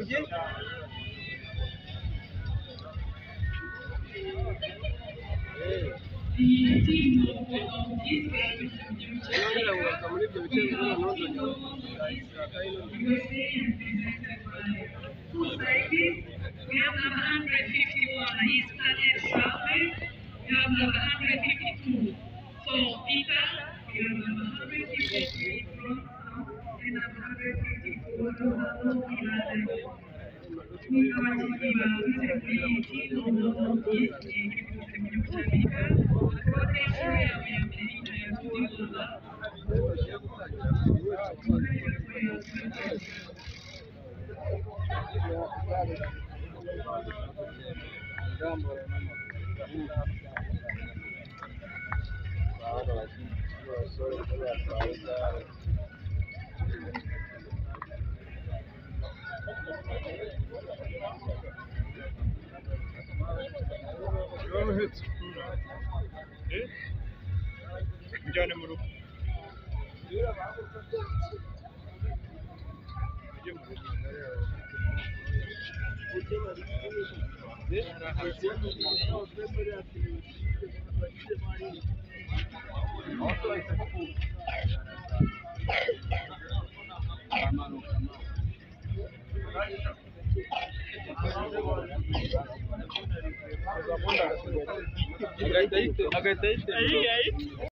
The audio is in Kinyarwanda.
We have number 151, he's Khaled Shafir. We have number 152. So, Peter, we have number 153 from and number 154 from Agak